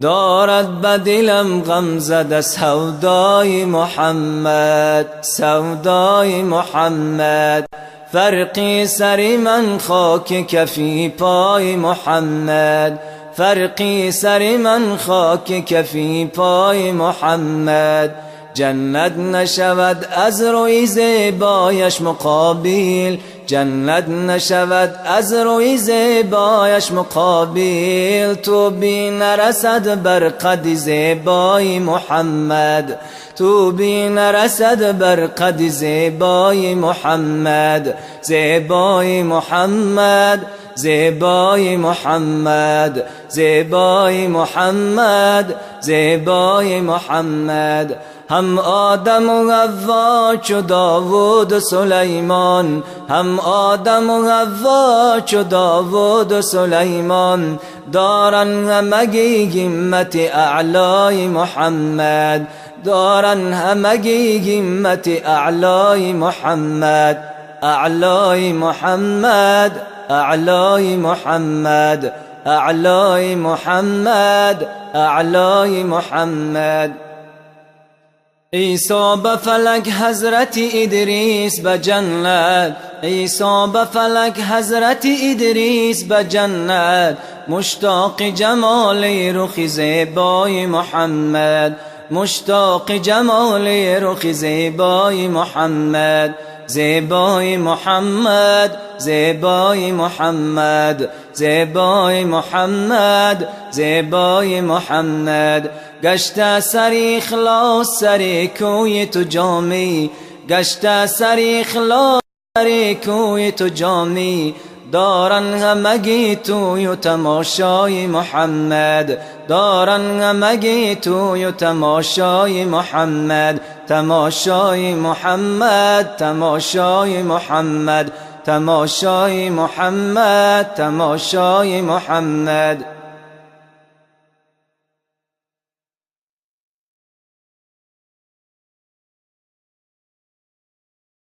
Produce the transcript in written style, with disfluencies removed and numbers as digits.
دارد به دلم غم زده سودای محمد، سودای محمد. فرقی سر من خاک کفی پای محمد، فرقی سر من خاک کفی پای محمد. جنت نشود از روی زیبایش مقابل، جنت نشود از روی زیبایش مقابل. تو بی نرسد بر قد زیبای محمد، تو بی نرسد بر قد زیبای محمد. زیبای محمد، زیبای محمد، زیبای محمد، زیبای محمد. هم آدم و حوا چو داوود و سلیمان، هم آدم و حوا چو داوود و سلیمان. دارن همگی همت اعلای محمد، دارن همگی همت اعلای محمد. اعلای محمد، اعلای محمد، اعلای محمد، اعلای محمد. عیسی به فلک حضرت ادریس به جنت، عیسی به فلک حضرت ادریس به جنت. مشتاق جمال رخ زیبای محمد، مشتاق جمال رخ زیبای محمد. زیبای محمد، زیبای محمد، زیبای محمد، زیبای محمد. گشته سر اخلاص سر کوی تو جامی، گشته سر اخلاص سر کوی تو جامی. دارن همگی توی تماشای محمد، دارن همگی توی تماشای محمد. تماشای محمد، تماشای محمد، تماشای محمد، تماشای محمد.